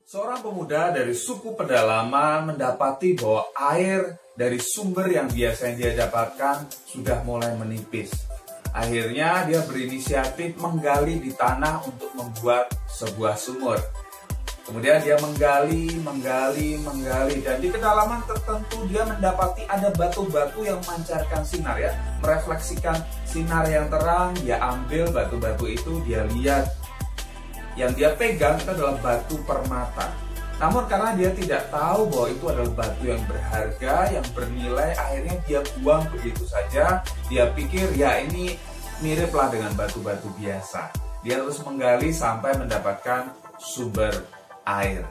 Seorang pemuda dari suku pedalaman mendapati bahwa air dari sumber yang biasanya dia dapatkan sudah mulai menipis. Akhirnya dia berinisiatif menggali di tanah untuk membuat sebuah sumur. Kemudian dia menggali, dan di kedalaman tertentu dia mendapati ada batu-batu yang memancarkan sinar, ya, merefleksikan sinar yang terang. Dia ambil batu-batu itu, dia lihat. Yang dia pegang itu adalah batu permata. Namun karena dia tidak tahu bahwa itu adalah batu yang berharga, yang bernilai, akhirnya dia buang begitu saja. Dia pikir ya ini miriplah dengan batu-batu biasa. Dia terus menggali sampai mendapatkan sumber air.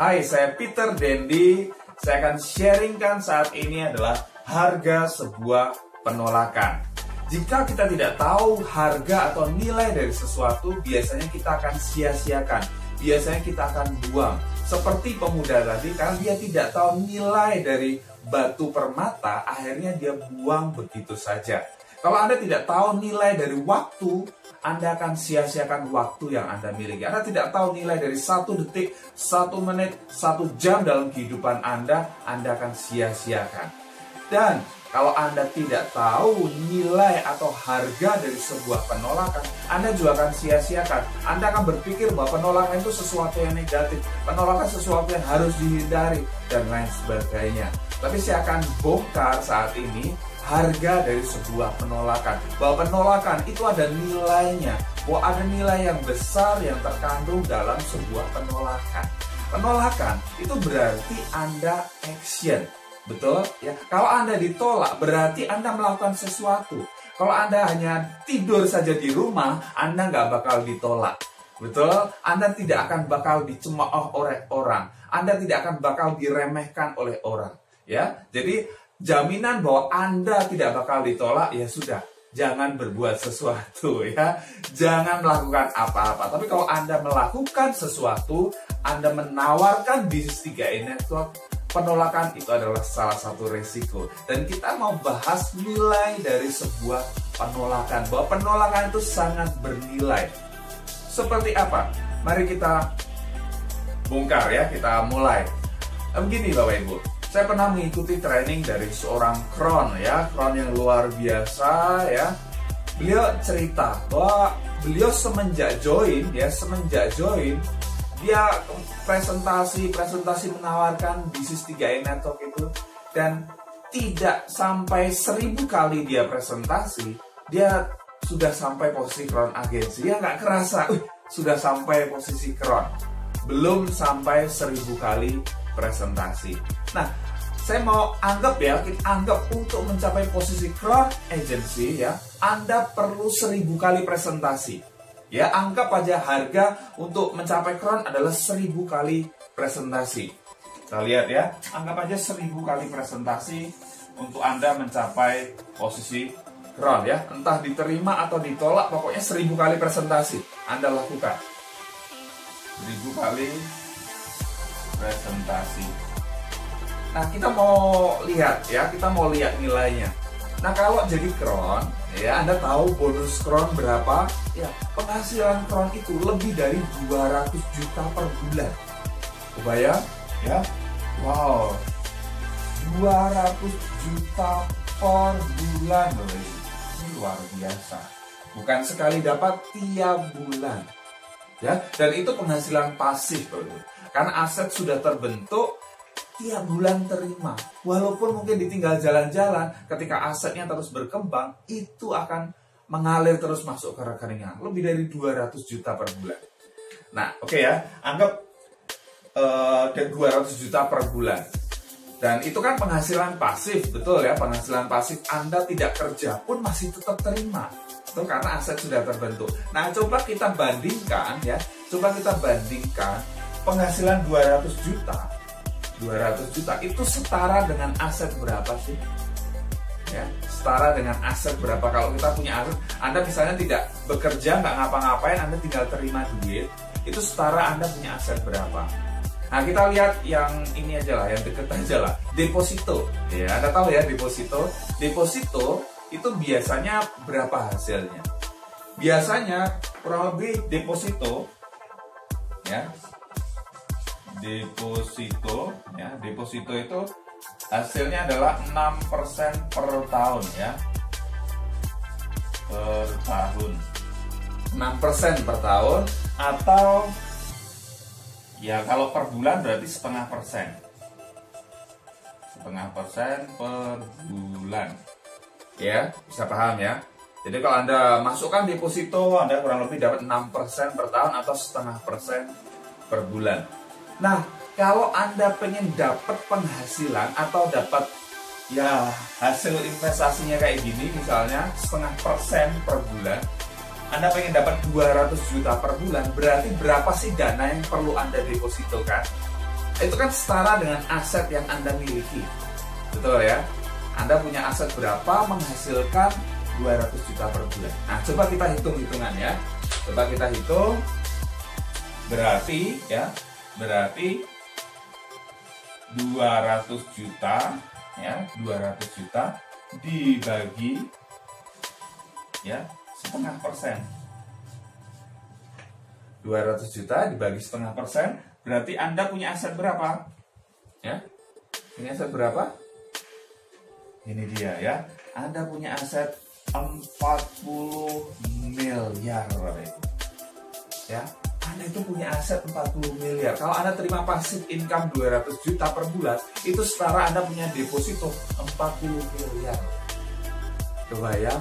Hai, saya Peter Dendi. Saya akan sharingkan saat ini adalah harga sebuah penolakan. Jika kita tidak tahu harga atau nilai dari sesuatu, biasanya kita akan sia-siakan. Biasanya kita akan buang. Seperti pemuda tadi, karena dia tidak tahu nilai dari batu permata, akhirnya dia buang begitu saja. Kalau Anda tidak tahu nilai dari waktu, Anda akan sia-siakan waktu yang Anda miliki. Anda tidak tahu nilai dari 1 detik, 1 menit, 1 jam dalam kehidupan Anda akan sia-siakan. Dan kalau Anda tidak tahu nilai atau harga dari sebuah penolakan, Anda juga akan sia-siakan. Anda akan berpikir bahwa penolakan itu sesuatu yang negatif, penolakan sesuatu yang harus dihindari, dan lain sebagainya. Tapi saya akan bongkar saat ini harga dari sebuah penolakan. Bahwa penolakan itu ada nilainya, bahwa ada nilai yang besar yang terkandung dalam sebuah penolakan. Penolakan itu berarti Anda action. Betul? Ya. Kalau Anda ditolak, berarti Anda melakukan sesuatu. Kalau Anda hanya tidur saja di rumah, Anda nggak bakal ditolak. Betul? Anda tidak akan bakal dicemooh oleh orang. Anda tidak akan bakal diremehkan oleh orang. Ya, jadi jaminan bahwa Anda tidak bakal ditolak, ya sudah. Jangan berbuat sesuatu, ya. Jangan melakukan apa-apa. Tapi kalau Anda melakukan sesuatu, Anda menawarkan bisnis 3i Network, penolakan itu adalah salah satu resiko. Dan kita mau bahas nilai dari sebuah penolakan. Bahwa penolakan itu sangat bernilai. Seperti apa? Mari kita bongkar, ya. Kita mulai. Begini Bapak Ibu. Saya pernah mengikuti training dari seorang Kron, ya. Kron yang luar biasa, ya. Beliau cerita bahwa beliau semenjak join, dia presentasi menawarkan bisnis 3i Network itu, dan tidak sampai 1000 kali dia presentasi, dia sudah sampai posisi Crown Agency. Dia nggak kerasa, sudah sampai posisi Crown. Belum sampai 1000 kali presentasi. Nah, saya mau anggap untuk mencapai posisi Crown Agency, ya, Anda perlu 1000 kali presentasi. Ya, anggap aja harga untuk mencapai Crown adalah 1000 kali presentasi. Kita lihat, ya, anggap aja 1000 kali presentasi untuk Anda mencapai posisi Crown, ya. Entah diterima atau ditolak, pokoknya 1000 kali presentasi Anda lakukan. 1000 kali presentasi. Nah, kita mau lihat, ya, nilainya. Nah, kalau jadi Crown, ya, Anda tahu bonus Crown berapa? Ya, penghasilan Crown itu lebih dari 200 juta per bulan. Kebayang? Ya, wow, 200 juta per bulan, loh. Ini luar biasa. Bukan sekali dapat, tiap bulan. Ya, dan itu penghasilan pasif, loh. Karena aset sudah terbentuk, tiap bulan terima. Walaupun mungkin ditinggal jalan-jalan, ketika asetnya terus berkembang, itu akan mengalir terus masuk ke rekeningnya. Lebih dari 200 juta per bulan. Nah, oke, ya. Anggap 200 juta per bulan. Dan itu kan penghasilan pasif, betul, ya. Penghasilan pasif Anda tidak kerja pun masih tetap terima. Itu karena aset sudah terbentuk. Nah, coba kita bandingkan, ya. Penghasilan 200 juta. 200 juta itu setara dengan aset berapa sih? Ya, setara dengan aset berapa? Kalau kita punya aset, Anda misalnya tidak bekerja, nggak ngapa-ngapain, Anda tinggal terima duit, itu setara Anda punya aset berapa? Nah, kita lihat yang ini aja lah, yang deket aja lah, deposito. Ya, Anda tahu ya deposito. Deposito itu biasanya berapa hasilnya? Biasanya kurang lebih deposito, ya, deposito ya. Deposito itu hasilnya adalah 6% per tahun ya. Per tahun. 6% per tahun, atau ya kalau per bulan berarti setengah persen. Setengah persen per bulan. Ya, bisa paham ya. Jadi kalau Anda masukkan deposito, Anda kurang lebih dapat 6% per tahun atau setengah persen per bulan. Nah, kalau Anda pengen dapat penghasilan atau dapat ya hasil investasinya kayak gini, misalnya setengah persen per bulan, Anda pengen dapat 200 juta per bulan, berarti berapa sih dana yang perlu Anda depositokan? Itu kan setara dengan aset yang Anda miliki. Betul ya? Anda punya aset berapa menghasilkan 200 juta per bulan. Nah, coba kita hitung-hitungan ya. Coba kita hitung. Berarti 200 juta ya, 200 juta dibagi ya setengah persen. 200 juta dibagi setengah persen, berarti Anda punya aset berapa? Ya. Ini aset berapa? Ini dia ya. Anda punya aset 40 miliar ya. Anda itu punya aset 40 miliar. Kalau Anda terima passive income 200 juta per bulan, itu setara Anda punya deposito 40 miliar. Coba ya.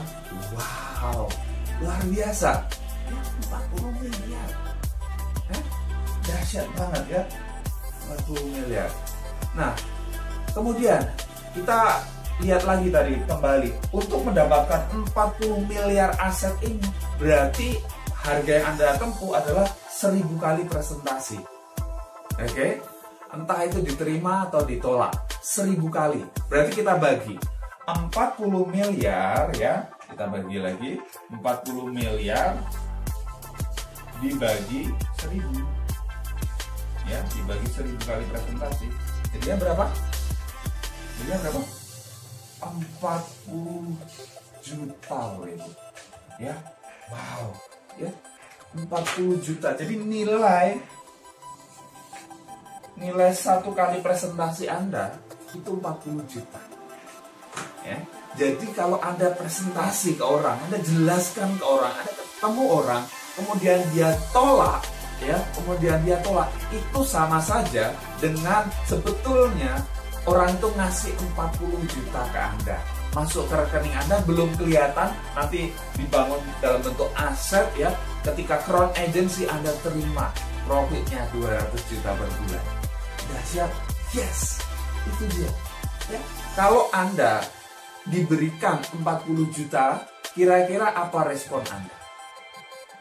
Wow, luar biasa ya, 40 miliar. Dahsyat banget ya, 40 miliar. Nah, kemudian kita lihat lagi tadi kembali, untuk mendapatkan 40 miliar aset ini berarti harga yang Anda tempuh adalah 1000 kali presentasi. Oke? Entah itu diterima atau ditolak, 1000 kali. Berarti kita bagi 40 miliar ya, kita bagi lagi 40 miliar dibagi 1000 ya, dibagi 1000 kali presentasi. Jadinya berapa? Jadinya berapa? 40 juta loh itu ya. Wow ya, 40 juta. Jadi nilai satu kali presentasi Anda itu 40 juta ya. Jadi kalau Anda presentasi ke orang, Anda jelaskan ke orang, Anda ketemu orang, kemudian dia tolak ya, itu sama saja dengan sebetulnya orang itu ngasih 40 juta ke Anda, masuk ke rekening Anda, belum kelihatan, nanti dibangun dalam bentuk aset ya. Ketika Crown Agency Anda terima profitnya 200 juta per bulan. Dahsyat, yes, itu dia ya. Kalau Anda diberikan 40 juta, kira-kira apa respon Anda?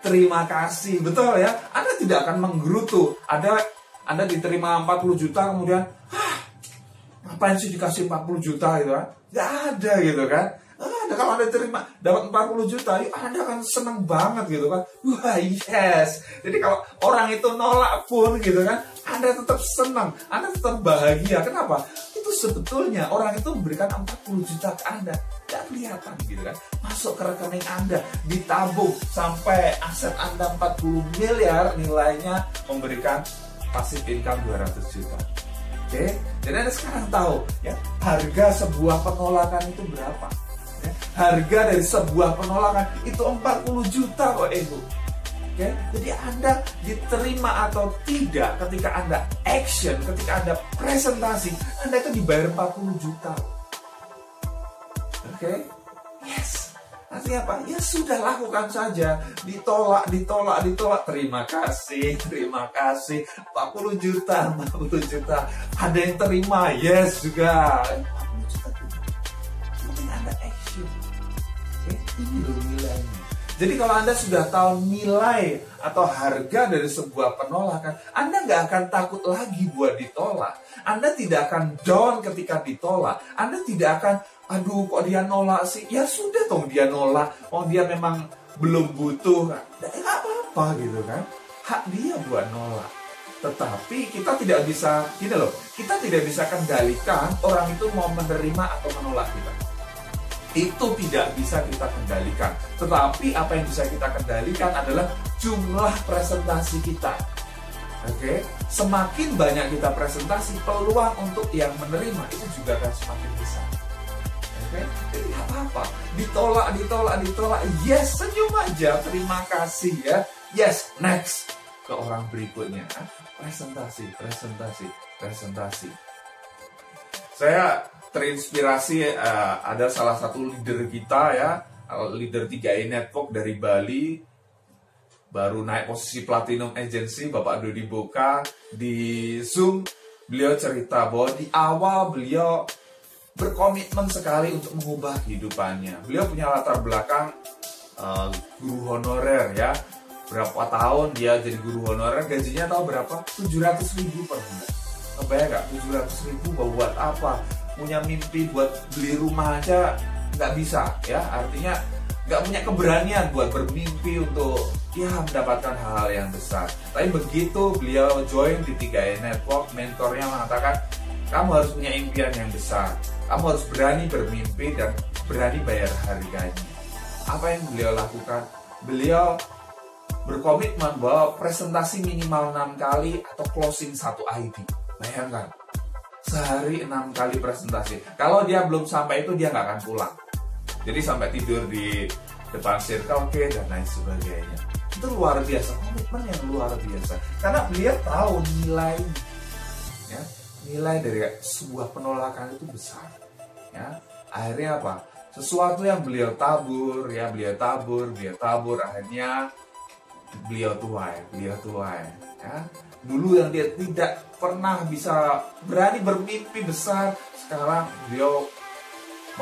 Terima kasih, betul ya. Anda tidak akan menggerutu. Anda diterima 40 juta, kemudian ngapain sih dikasih 40 juta gitu kan? Gak ada gitu kan. Kalau Anda terima dapat 40 juta, Anda akan seneng banget gitu kan. Wah, yes. Jadi kalau orang itu nolak pun gitu kan, Anda tetap senang, Anda tetap bahagia. Kenapa? Itu sebetulnya orang itu memberikan 40 juta ke Anda. Gak kelihatan gitu kan. Masuk ke rekening Anda, ditabung sampai aset Anda 40 miliar, nilainya memberikan passive income 200 juta. Oke, jadi Anda sekarang tahu ya, harga sebuah penolakan itu berapa ya? Harga dari sebuah penolakan itu 40 juta kok Ibu. Oke, jadi Anda diterima atau tidak, ketika Anda action, ketika Anda presentasi, Anda itu dibayar 40 juta. Oke, yes. Artinya apa? Ya sudah, lakukan saja. Ditolak. Terima kasih. 40 juta. Ada yang terima, yes juga. 40 juta juga. Penting Anda action. Oke, ini loh nilainya. Jadi kalau Anda sudah tahu nilai atau harga dari sebuah penolakan, Anda nggak akan takut lagi buat ditolak. Anda tidak akan down ketika ditolak. Anda tidak akan, aduh kok dia nolak sih. Ya sudah dong, dia nolak. Oh dia memang belum butuh. Nggak apa-apa gitu kan. Hak dia buat nolak. Tetapi kita tidak bisa, gini loh, kita tidak bisa kendalikan orang itu mau menerima atau menolak kita. Itu tidak bisa kita kendalikan. Tetapi apa yang bisa kita kendalikan adalah jumlah presentasi kita. Oke, semakin banyak kita presentasi, peluang untuk yang menerima itu juga akan semakin besar. Oke, jadi nggak apa-apa. Ditolak. Yes, senyum aja. Terima kasih ya. Yes, next ke orang berikutnya. Presentasi. Saya terinspirasi ada salah satu leader kita ya, leader 3i Network dari Bali. Baru naik posisi Platinum Agency, Bapak Dodi Boka di Zoom. Beliau cerita bahwa di awal beliau berkomitmen sekali untuk mengubah kehidupannya. Beliau punya latar belakang guru honorer ya. Berapa tahun dia jadi guru honorer, gajinya tahu berapa? 700.000 per bulan. Kebayang nggak? 700.000 buat apa? Punya mimpi buat beli rumah aja nggak bisa ya. Artinya nggak punya keberanian buat bermimpi untuk ya mendapatkan hal-hal yang besar. Tapi begitu beliau join di 3i Network, mentornya mengatakan kamu harus punya impian yang besar, kamu harus berani bermimpi dan berani bayar harganya. Apa yang beliau lakukan? Beliau berkomitmen bahwa presentasi minimal 6 kali atau closing 1 ID. Bayangkan, sehari 6 kali presentasi. Kalau dia belum sampai itu dia nggak akan pulang. Jadi sampai tidur di depan Circle K dan lain sebagainya. Itu luar biasa, komitmen yang luar biasa. Karena beliau tahu nilai, ya, nilai dari sebuah penolakan itu besar. Ya, akhirnya apa? Sesuatu yang beliau tabur, ya beliau tabur, akhirnya beliau tuai. Ya. Dulu yang dia tidak pernah bisa berani bermimpi besar, sekarang beliau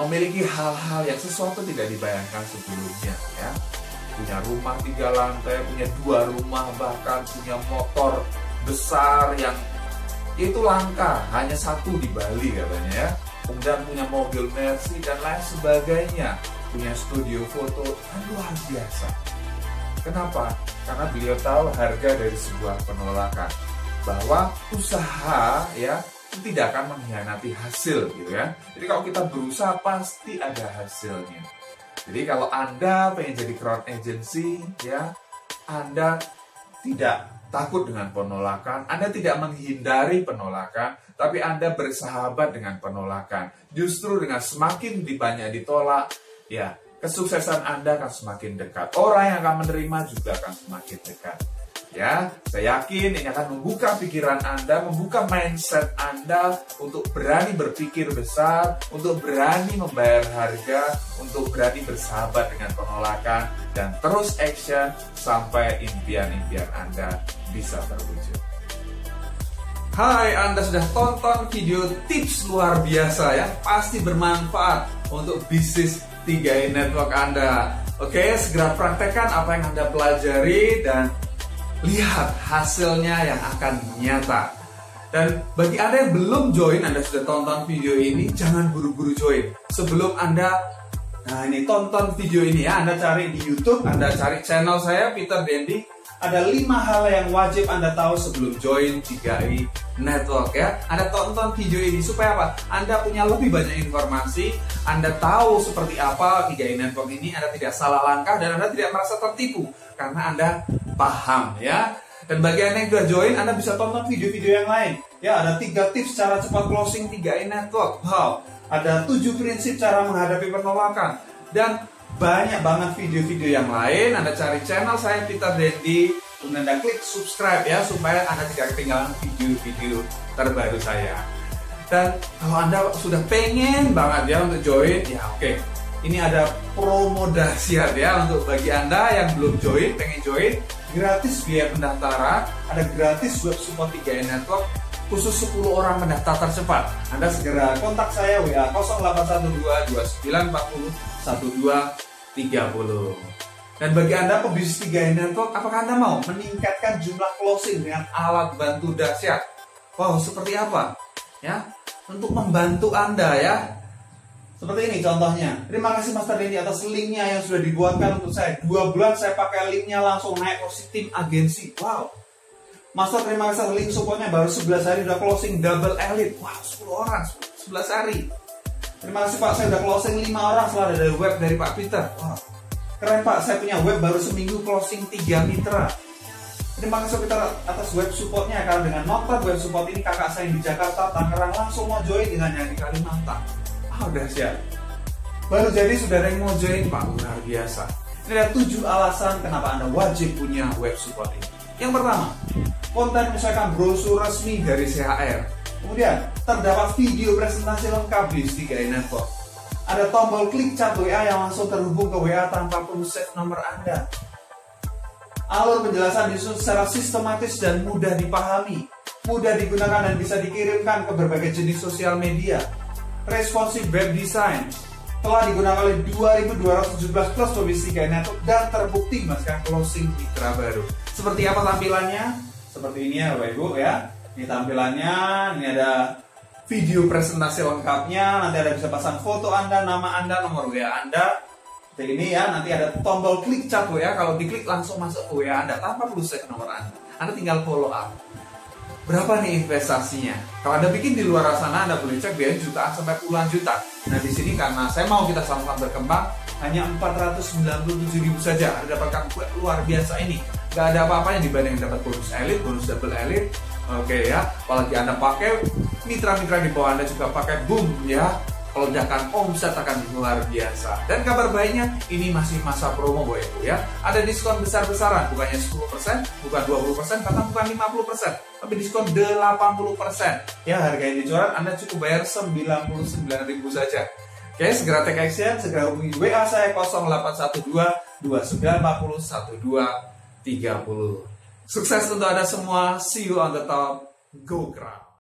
memiliki hal-hal yang sesuatu tidak dibayangkan sebelumnya ya. Punya rumah 3 lantai, punya 2 rumah, bahkan punya motor besar yang itu langka, hanya 1 di Bali katanya ya. Kemudian punya mobil Mercy dan lain sebagainya, punya studio foto, luar biasa. Kenapa? Karena beliau tahu harga dari sebuah penolakan, bahwa usaha ya tidak akan mengkhianati hasil gitu ya. Jadi kalau kita berusaha pasti ada hasilnya. Jadi kalau Anda pengen jadi crown agency ya, Anda tidak takut dengan penolakan, Anda tidak menghindari penolakan, tapi Anda bersahabat dengan penolakan. Justru dengan semakin banyak ditolak, ya kesuksesan Anda akan semakin dekat. Orang yang akan menerima juga akan semakin dekat. Ya, saya yakin ini akan membuka pikiran Anda, membuka mindset Anda untuk berani berpikir besar, untuk berani membayar harga, untuk berani bersahabat dengan penolakan, dan terus action sampai impian-impian Anda bisa terwujud. Hai, Anda sudah tonton video tips luar biasa ya, pasti bermanfaat untuk bisnis 3i Network Anda. Oke, segera praktekkan apa yang Anda pelajari dan lihat hasilnya yang akan nyata. Dan bagi Anda yang belum join, Anda sudah tonton video ini, jangan buru-buru join. Sebelum Anda, tonton video ini ya, Anda cari di YouTube, Anda cari channel saya, Peter Dendi. Ada 5 hal yang wajib Anda tahu sebelum join 3i Network ya. Anda tonton video ini supaya apa? Anda punya lebih banyak informasi, Anda tahu seperti apa 3i Network ini, Anda tidak salah langkah dan Anda tidak merasa tertipu karena Anda paham ya. Dan bagi Anda yang sudah join, Anda bisa tonton video-video yang lain. Ya, ada 3 tips cara cepat closing 3i Network. Wow, ada 7 prinsip cara menghadapi penolakan dan banyak banget video-video yang lain. Anda cari channel saya Peter Dendi, kemudian Anda klik subscribe ya supaya Anda tidak ketinggalan video-video terbaru saya. Dan kalau Anda sudah pengen banget ya untuk join, ya oke. Ini ada promo dahsyat ya untuk bagi Anda yang belum join, pengen join, gratis biaya pendaftaran, ada gratis web support 3i Network khusus 10 orang pendaftar tercepat. Anda segera kontak saya WA 0812 2940 1230. Dan bagi Anda pebisnis 3i Network, apakah Anda mau meningkatkan jumlah closing dengan alat bantu dahsyat? Wow, seperti apa? Ya, untuk membantu Anda ya. Seperti ini contohnya. Terima kasih Master Dendi atas linknya yang sudah dibuatkan untuk saya. 2 bulan saya pakai linknya langsung naik posisi tim agensi. Wow. Master terima kasih link supportnya baru 11 hari udah closing double elite. Wow, 10 orang 11 hari. Terima kasih Pak, saya udah closing 5 orang setelah dari web dari Pak Peter. Wow. Keren Pak, saya punya web baru seminggu closing 3 mitra. Terima kasih Peter atas web supportnya, karena dengan nota web support ini kakak saya yang di Jakarta, Tangerang langsung mau join dengan yang di Kalimantan. Udah siap. Baru jadi sudah ada yang mau join Pak, luar biasa. Ini ada 7 alasan kenapa Anda wajib punya web support ini. Yang pertama, konten misalkan brosur resmi dari CHR. Kemudian, terdapat video presentasi lengkap di Stiga Network. Ada tombol klik chat WA yang langsung terhubung ke WA tanpa perlu save nomor Anda. Alur penjelasan disusun secara sistematis dan mudah dipahami, mudah digunakan dan bisa dikirimkan ke berbagai jenis sosial media. Responsive web design telah digunakan oleh 2.217 plus domestik network dan terbukti menghasilkan closing mitra baru. Seperti apa tampilannya? Seperti ini ya Bapak Ibu ya. Ini tampilannya, ini ada video presentasi lengkapnya, nanti ada bisa pasang foto Anda, nama Anda, nomor WA Anda. Seperti ini ya, nanti ada tombol klik chat WA, kalau diklik langsung masuk ke WA Anda tanpa perlu save nomor Anda. Anda tinggal follow up. Berapa nih investasinya? Kalau Anda bikin di luar sana, Anda boleh cek biaya jutaan sampai puluhan juta. Nah di sini karena saya mau kita sama-sama berkembang, hanya 497.000 saja Anda dapatkan web luar biasa ini. Gak ada apa-apanya dibanding dapat bonus elite, bonus double elite. Oke ya, apalagi Anda pakai, mitra-mitra di bawah Anda juga pakai, boom ya. Lonjakan omset akan luar biasa. Dan kabar baiknya, ini masih masa promo Bapak Ibu ya. Ada diskon besar-besaran, bukannya 10%, bukan 20%, bahkan bukan 50%, tapi diskon 80%. Ya, harga yang dijual Anda cukup bayar 99.000 saja. Oke, segera take action, segera hubungi WA saya 0812 2940 1230. Sukses untuk Anda semua, see you on the top, go Krak.